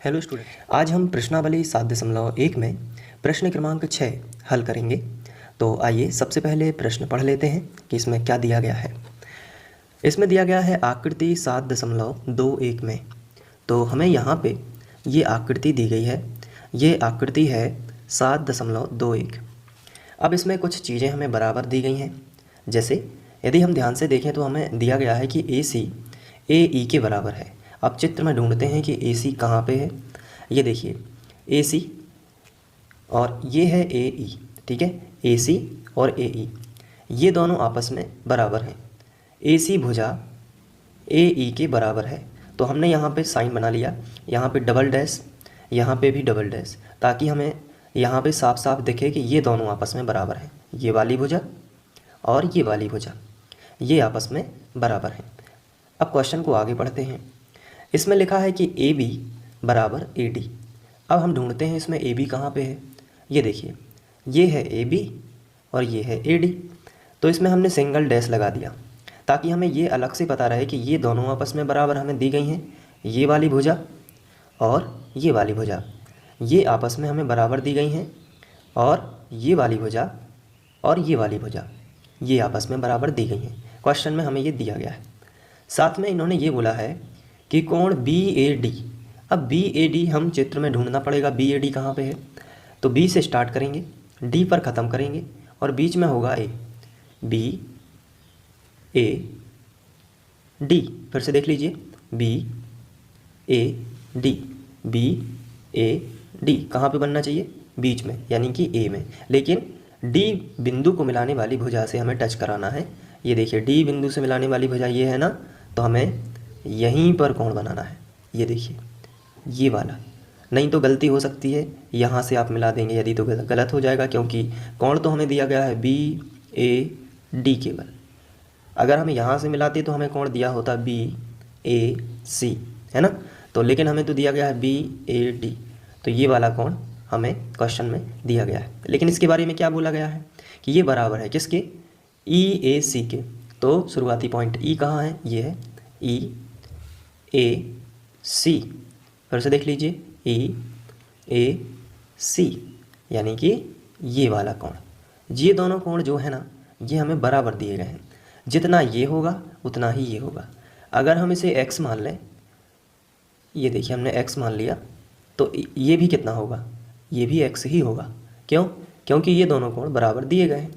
Hello student, आज हम प्रश्नावली 7.1 में प्रश्न क्रमांक 6 हल करेंगे। तो आइए सबसे पहले प्रश्न पढ़ लेते हैं कि इसमें क्या दिया गया है। इसमें दिया गया है आकृति 7.21 में। तो हमें यहाँ पे ये आकृति दी गई है, ये आकृति है 7.21। अब इसमें कुछ चीज़ें हमें बराबर दी गई हैं। जैसे यदि हम ध्यान से देखें तो हमें दिया गया है कि AC AE के बराबर है। अब चित्र में ढूंढते हैं कि AC कहाँ पे है। ये देखिए AC और ये है AE, ठीक है। AC और AE ये दोनों आपस में बराबर हैं। AC भुजा AE के बराबर है। तो हमने यहाँ पे साइन बना लिया, यहाँ पे डबल डैश, यहाँ पे भी डबल डैश, ताकि हमें यहाँ पे साफ साफ दिखे कि ये दोनों आपस में बराबर हैं। ये वाली भुजा और ये वाली भुजा ये आपस में बराबर हैं। अब क्वेश्चन को आगे पढ़ते हैं। इसमें लिखा है कि AB बराबर AD। अब हम ढूंढते हैं इसमें AB कहाँ पे है। ये देखिए ये है AB और ये है AD। तो इसमें हमने सिंगल डैश लगा दिया ताकि हमें ये अलग से पता रहे कि ये दोनों आपस में बराबर हमें दी गई हैं। ये वाली भुजा और ये वाली भुजा ये आपस में हमें बराबर दी गई हैं, और ये वाली भुजा और ये वाली भुजा ये आपस में बराबर दी गई हैं। क्वेश्चन में हमें ये दिया गया है। साथ में इन्होंने ये बोला है कि कोण BAD। अब BAD हम चित्र में ढूंढना पड़ेगा। BAD कहाँ पे है, तो B से स्टार्ट करेंगे, D पर ख़त्म करेंगे और बीच में होगा A। BAD, फिर से देख लीजिए BAD। BAD कहाँ पे बनना चाहिए, बीच में, यानी कि A में। लेकिन D बिंदु को मिलाने वाली भुजा से हमें टच कराना है। ये देखिए D बिंदु से मिलाने वाली भुजा ये है ना, तो हमें यहीं पर कोण बनाना है। ये देखिए ये वाला, नहीं तो गलती हो सकती है, यहाँ से आप मिला देंगे यदि तो गलत हो जाएगा, क्योंकि कोण तो हमें दिया गया है BAD केवल। अगर हम यहाँ से मिलाते तो हमें कोण दिया होता BAC, है ना। तो लेकिन हमें तो दिया गया है BAD, तो ये वाला कोण हमें क्वेश्चन में दिया गया है। लेकिन इसके बारे में क्या बोला गया है कि ये बराबर है किसके, EAC के। तो शुरुआती पॉइंट E कहाँ है, ये है EAC। फिर से देख लीजिए EAC, यानी कि ये वाला कोण। ये दोनों कोण जो है ना, ये हमें बराबर दिए गए हैं। जितना ये होगा उतना ही ये होगा। अगर हम इसे x मान लें, ये देखिए हमने x मान लिया, तो ये भी कितना होगा, ये भी x ही होगा। क्यों, क्योंकि ये दोनों कोण बराबर दिए गए हैं।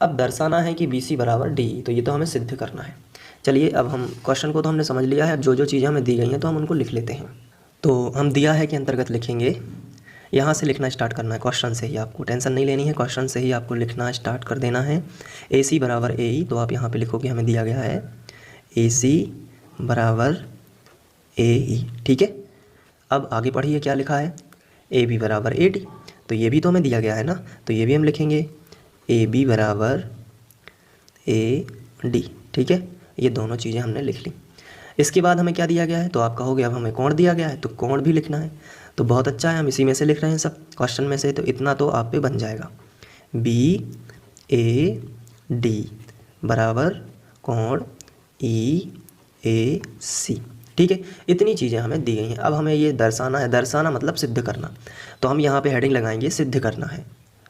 अब दर्शाना है कि BC बराबर D, तो ये तो हमें सिद्ध करना है। चलिए अब हम क्वेश्चन को तो हमने समझ लिया है, अब जो जो चीज़ें हमें दी गई हैं तो हम उनको लिख लेते हैं। तो हम दिया है के अंतर्गत लिखेंगे, यहाँ से लिखना स्टार्ट करना है। क्वेश्चन से ही आपको टेंशन नहीं लेनी है, क्वेश्चन से ही आपको लिखना स्टार्ट कर देना है। AC बराबर AE, तो आप यहाँ पे लिखोगे हमें दिया गया है AC बराबर AE, ठीक है। अब आगे पढ़िए क्या लिखा है, AB बराबर AD, तो ये भी तो हमें दिया गया है ना, तो ये भी हम लिखेंगे AB बराबर AD, ठीक है। ये दोनों चीज़ें हमने लिख ली। इसके बाद हमें क्या दिया गया है, तो आप कहोगे अब हमें कोण दिया गया है तो कोण भी लिखना है। तो बहुत अच्छा है, हम इसी में से लिख रहे हैं सब क्वेश्चन में से, तो इतना तो आप पे बन जाएगा। BAD बराबर कोण EAC, ठीक है। इतनी चीज़ें हमें दी गई हैं। अब हमें ये दर्शाना है, दर्शाना मतलब सिद्ध करना। तो हम यहाँ पे हेडिंग लगाएंगे सिद्ध करना है।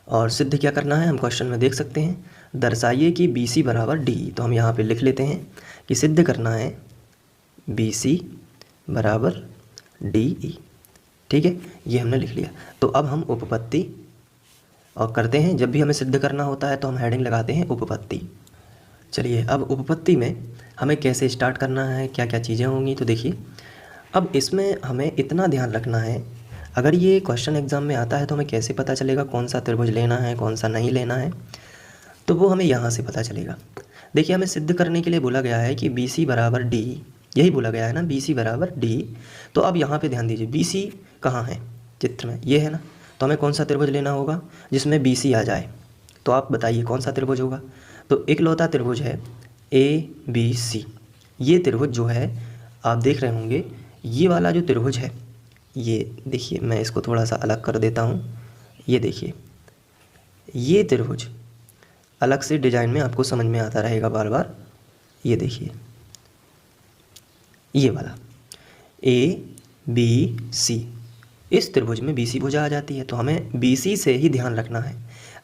और सिद्ध क्या करना है, हम क्वेश्चन में देख सकते हैं, दर्शाइए कि BC बराबर D। तो हम यहाँ पे लिख लेते हैं कि सिद्ध करना है BC बराबर DE, ठीक है। ये हमने लिख लिया। तो अब हम उपपत्ति और करते हैं। जब भी हमें सिद्ध करना होता है तो हम हेडिंग लगाते हैं उपपत्ति। चलिए अब उपपत्ति में हमें कैसे स्टार्ट करना है, क्या क्या चीज़ें होंगी, तो देखिए अब इसमें हमें इतना ध्यान रखना है, अगर ये क्वेश्चन एग्जाम में आता है तो हमें कैसे पता चलेगा कौन सा त्रिभुज लेना है कौन सा नहीं लेना है, तो वो हमें यहाँ से पता चलेगा। देखिए हमें सिद्ध करने के लिए बोला गया है कि BC बराबर D, यही बोला गया है ना, BC बराबर D। तो अब यहाँ पे ध्यान दीजिए BC कहाँ है चित्र में, ये है ना। तो हमें कौन सा त्रिभुज लेना होगा जिसमें BC आ जाए, तो आप बताइए कौन सा त्रिभुज होगा। तो इकलौता त्रिभुज है ABC। ये त्रिभुज जो है आप देख रहे होंगे, ये वाला जो त्रिभुज है, ये देखिए मैं इसको थोड़ा सा अलग कर देता हूँ। ये देखिए ये त्रिभुज अलग से डिजाइन में आपको समझ में आता रहेगा बार बार। ये देखिए ये वाला ABC, इस त्रिभुज में BC भुजा आ जाती है, तो हमें BC से ही ध्यान रखना है।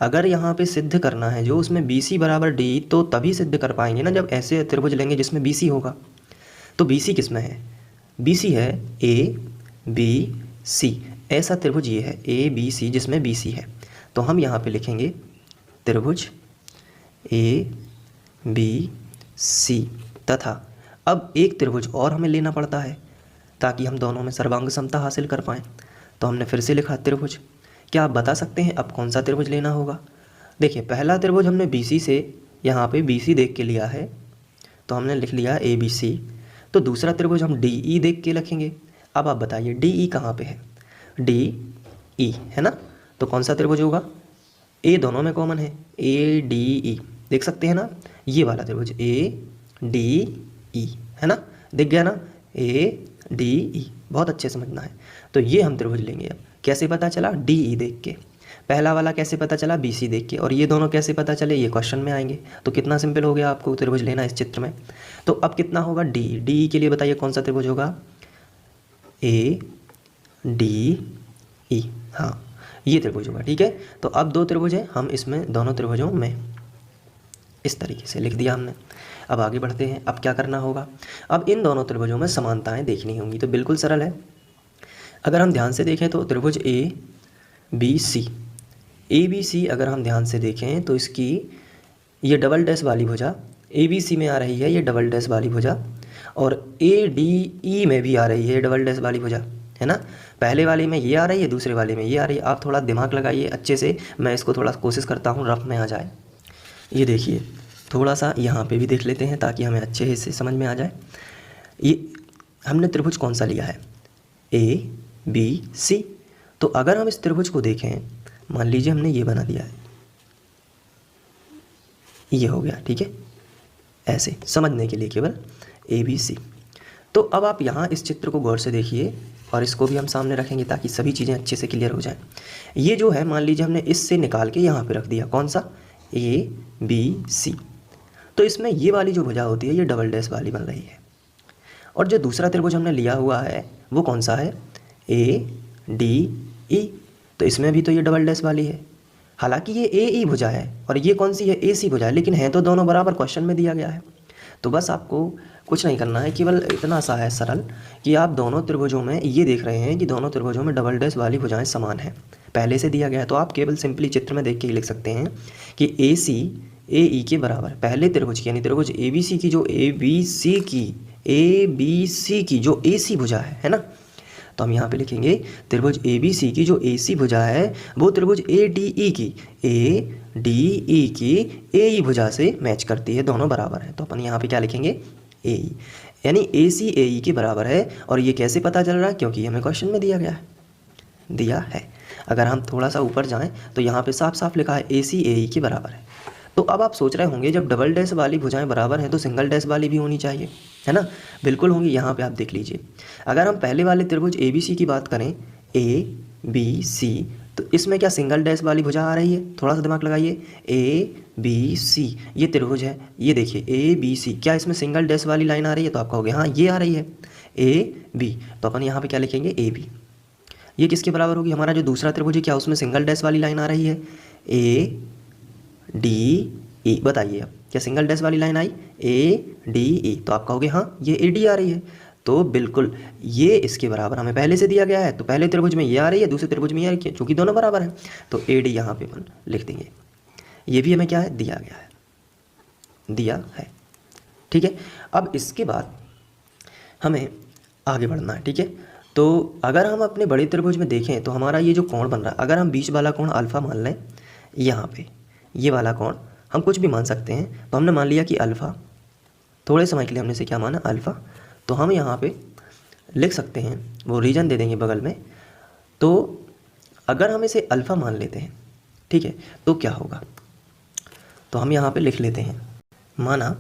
अगर यहाँ पे सिद्ध करना है जो उसमें BC बराबर D, तो तभी सिद्ध कर पाएंगे ना जब ऐसे त्रिभुज लेंगे जिसमें BC होगा। तो BC किस में है? BC है ABC, ऐसा त्रिभुज ये है ABC जिसमें BC है। तो हम यहाँ पे लिखेंगे त्रिभुज ABC तथा अब एक त्रिभुज और हमें लेना पड़ता है ताकि हम दोनों में सर्वांग समता हासिल कर पाएँ। तो हमने फिर से लिखा त्रिभुज। क्या आप बता सकते हैं अब कौन सा त्रिभुज लेना होगा? देखिए, पहला त्रिभुज हमने BC से यहाँ पे BC देख के लिया है, तो हमने लिख लिया ABC। तो दूसरा त्रिभुज हम DE देख के लिखेंगे। अब आप बताइए DE कहाँ पे है? DE है ना, तो कौन सा त्रिभुज होगा? A दोनों में कॉमन है, ADE देख सकते हैं ना, ये वाला त्रिभुज ADE है ना, दिख गया ना, ADE। बहुत अच्छे समझना है। तो ये हम त्रिभुज लेंगे। अब कैसे पता चला? DE देख के। पहला वाला कैसे पता चला? BC देख के। और ये दोनों कैसे पता चले? ये क्वेश्चन में आएंगे। तो कितना सिंपल हो गया आपको त्रिभुज लेना इस चित्र में। तो अब कितना होगा? DE के लिए बताइए कौन सा त्रिभुज होगा? ADE, हाँ ये त्रिभुज होगा। ठीक है, तो अब दो त्रिभुज हैं, हम इसमें दोनों त्रिभुजों में इस तरीके से लिख दिया हमने। अब आगे बढ़ते हैं। अब क्या करना होगा? अब इन दोनों त्रिभुजों में समानताएं देखनी होंगी। तो बिल्कुल सरल है। अगर हम ध्यान से देखें तो त्रिभुज ABC अगर हम ध्यान से देखें तो इसकी ये डबल डैश वाली भुजा ABC में आ रही है, ये डबल डैश वाली भुजा, और ADE में भी आ रही है डबल डैश वाली भुजा, है ना। पहले वाली में ये आ रही है, दूसरे वाले में ये आ रही है। आप थोड़ा दिमाग लगाइए अच्छे से, मैं इसको थोड़ा कोशिश करता हूँ रफ में आ जाए। ये देखिए, थोड़ा सा यहाँ पे भी देख लेते हैं ताकि हमें अच्छे से समझ में आ जाए। ये हमने त्रिभुज कौन सा लिया है? ABC। तो अगर हम इस त्रिभुज को देखें, मान लीजिए हमने ये बना दिया है, ये हो गया, ठीक है, ऐसे समझने के लिए केवल ABC। तो अब आप यहाँ इस चित्र को गौर से देखिए और इसको भी हम सामने रखेंगे ताकि सभी चीज़ें अच्छे से क्लियर हो जाएं। ये जो है मान लीजिए हमने इससे निकाल के यहाँ पे रख दिया, कौन सा? ABC। तो इसमें ये वाली जो भुजा होती है ये डबल डैश वाली बन रही है। और जो दूसरा त्रिभुज हमने लिया हुआ है वो कौन सा है? ADE। तो इसमें भी तो ये डबल डैश वाली है। हालांकि ये AE भुजा है और ये कौन सी है? AC भुजा है, लेकिन है तो दोनों बराबर, क्वेश्चन में दिया गया है। तो बस आपको कुछ नहीं करना है, केवल इतना सा है सरल कि आप दोनों त्रिभुजों में ये देख रहे हैं कि दोनों त्रिभुजों में डबल डैश वाली भुजाएं समान हैं, पहले से दिया गया है। तो आप केवल सिंपली चित्र में देख के ही लिख सकते हैं कि AC AE के बराबर। पहले त्रिभुज की यानी त्रिभुज ABC की जो ABC की जो AC भुजा है ना, तो हम यहाँ पे लिखेंगे त्रिभुज ABC की जो AC भुजा है वो त्रिभुज ADE की AE भुजा से मैच करती है, दोनों बराबर है। तो अपन यहाँ पे क्या लिखेंगे? AE, यानी AC AE के बराबर है। और ये कैसे पता चल रहा है? क्योंकि हमें क्वेश्चन में दिया है। अगर हम थोड़ा सा ऊपर जाएं तो यहाँ पे साफ साफ लिखा है AC AE के बराबर है। तो अब आप सोच रहे होंगे जब डबल डैश वाली भुजाएं बराबर हैं तो सिंगल डैश वाली भी होनी चाहिए, है ना। बिल्कुल होंगी। यहाँ पे आप देख लीजिए, अगर हम पहले वाले त्रिभुज ABC की बात करें, ABC, तो इसमें क्या सिंगल डैश वाली भुजा आ रही है? थोड़ा सा दिमाग लगाइए। ABC ये त्रिभुज है, ये देखिए ABC, क्या इसमें सिंगल डैश वाली लाइन आ रही है? तो आप कहोगे हाँ ये आ रही है AB। तो अपन यहाँ पे क्या लिखेंगे? AB। ये किसके बराबर होगी? हमारा जो दूसरा त्रिभुज है, क्या उसमें सिंगल डैश वाली लाइन आ रही है? ADE। बताइए अब क्या सिंगल डैश वाली लाइन आई? ADE। तो आप कहोगे हाँ ये AD आ रही है। तो बिल्कुल ये इसके बराबर हमें पहले से दिया गया है। तो पहले त्रिभुज में ये आ रही है, दूसरे त्रिभुज में ये आ रही है, चूँकि दोनों बराबर हैं तो AD यहाँ पे अपन लिख देंगे। ये भी हमें क्या है? दिया है। ठीक है, अब इसके बाद हमें आगे बढ़ना है। ठीक है, तो अगर हम अपने बड़े त्रिभुज में देखें तो हमारा ये जो कोण बन रहा है, अगर हम बीच वाला कोण अल्फ़ा मान लें, यहाँ पे ये वाला कोण हम कुछ भी मान सकते हैं। तो हमने मान लिया कि अल्फ़ा, थोड़े समय के लिए हमने इसे क्या माना? अल्फ़ा। तो हम यहाँ पे लिख सकते हैं, वो रीजन दे देंगे बगल में। तो अगर हम इसे अल्फ़ा मान लेते हैं, ठीक है, तो क्या होगा? तो हम यहाँ पे लिख लेते हैं, माना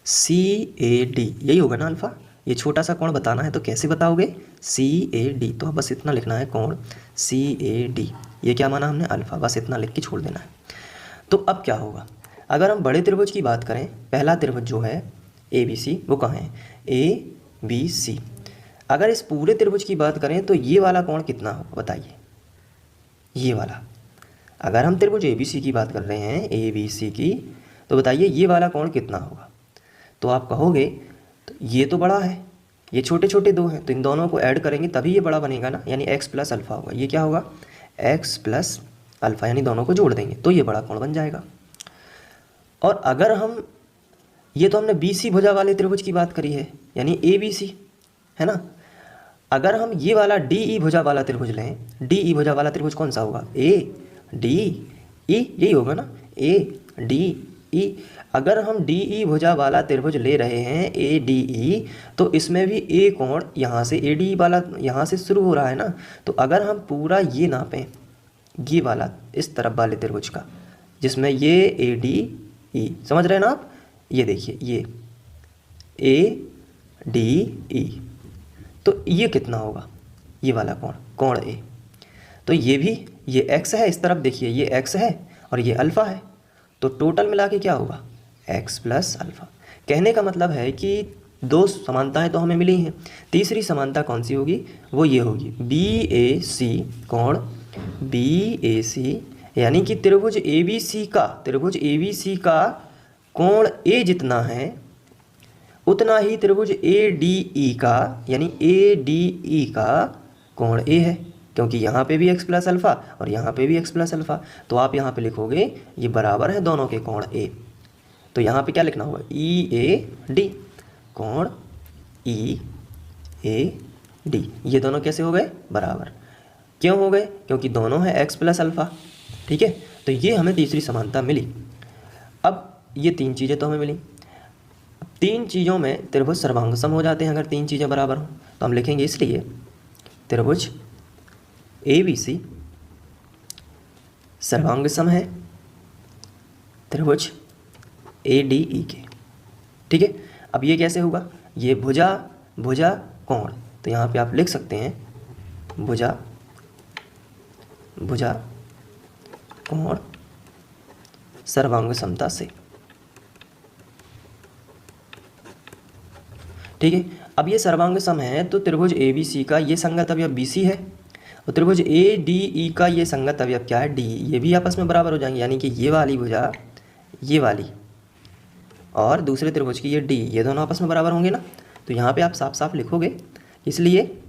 CAD, यही होगा ना अल्फ़ा। ये छोटा सा कोण बताना है तो कैसे बताओगे? CAD। तो बस इतना लिखना है, कोण CAD। ये क्या माना हमने? अल्फ़ा। बस इतना लिख के छोड़ देना है। तो अब क्या होगा? अगर हम बड़े त्रिभुज की बात करें, पहला त्रिभुज जो है ABC वो कहाँ है? ABC। अगर इस पूरे त्रिभुज की बात करें तो ये वाला कोण कितना होगा बताइए, ये वाला। अगर हम त्रिभुज ABC की बात कर रहे हैं, ABC की, तो बताइए ये वाला कोण कितना होगा। तो आप कहोगे तो ये तो बड़ा है, ये छोटे छोटे दो हैं, तो इन दोनों को ऐड करेंगे तभी ये बड़ा बनेगा ना, यानी x प्लस अल्फ़ा होगा। ये क्या होगा, x प्लस अल्फ़ा, यानी दोनों को जोड़ देंगे तो ये बड़ा कोण बन जाएगा। और अगर हम, ये तो हमने BC भुजा वाले त्रिभुज की बात करी है, यानी ABC है ना। अगर हम ये वाला DE भुजा वाला त्रिभुज लें, DE भुजा वाला त्रिभुज कौन सा होगा, ADE, यही होगा ना, ADE। अगर हम DE भुजा वाला त्रिभुज ले रहे हैं ADE, तो इसमें भी A कोण यहाँ से ADE वाला यहाँ से शुरू हो रहा है ना। तो अगर हम पूरा ये नापें, ये वाला इस तरफ वाले त्रिभुज का, जिसमें ये ADE, समझ रहे हैं ना आप, ये देखिए ये ADE, तो ये कितना होगा, ये वाला कोण A। तो ये भी, ये x है, इस तरफ देखिए ये x है और ये अल्फ़ा है, तो टोटल मिला के क्या होगा, x प्लस अल्फ़ा। कहने का मतलब है कि दो समानताएं तो हमें मिली हैं, तीसरी समानता कौन सी होगी, वो ये होगी BAC कोण BAC, यानी कि त्रिभुज ABC का कोण A जितना है उतना ही त्रिभुज ADE का, यानी ADE का कोण A है, क्योंकि यहाँ पे भी x प्लस अल्फ़ा और यहाँ पे भी x प्लस अल्फ़ा। तो आप यहाँ पे लिखोगे ये बराबर है दोनों के कोण A। तो यहाँ पे क्या लिखना होगा, EAD, कोण EAD। ये दोनों कैसे हो गए, बराबर। क्यों हो गए, क्योंकि दोनों है x प्लस अल्फ़ा। ठीक है, तो ये हमें तीसरी समानता मिली। अब ये तीन चीज़ें तो हमें मिली, तीन चीज़ों में त्रिभुज सर्वांग सम हो जाते हैं अगर तीन चीज़ें बराबर हों। तो हम लिखेंगे इसलिए त्रिभुज ABC सर्वांग सम है त्रिभुज ADE के। ठीक है, अब ये कैसे होगा, ये भुजा कोण, तो यहाँ पे आप लिख सकते हैं भुजा कोण सर्वांग समता से। ठीक है, अब ये सर्वांग सम है तो त्रिभुज ABC का ये संगत अवयव BC है और त्रिभुज ADE का ये संगत अवयव क्या है, DE। ये भी आपस में बराबर हो जाएंगे, यानी कि ये वाली भुजा, ये वाली, और दूसरे त्रिभुज की ये DE, ये दोनों आपस में बराबर होंगे ना। तो यहाँ पे आप साफ साफ लिखोगे, इसलिए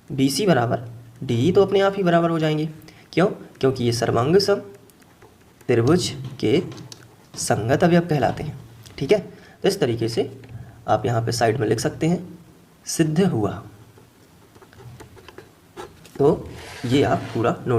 BC बराबर DE तो अपने आप ही बराबर हो जाएंगे। क्यों, क्योंकि ये सर्वांग सम त्रिभुज के संगत अवयव कहलाते हैं। ठीक है, तो इस तरीके से आप यहाँ पे साइड में लिख सकते हैं, सिद्ध हुआ। तो ये आप पूरा नोट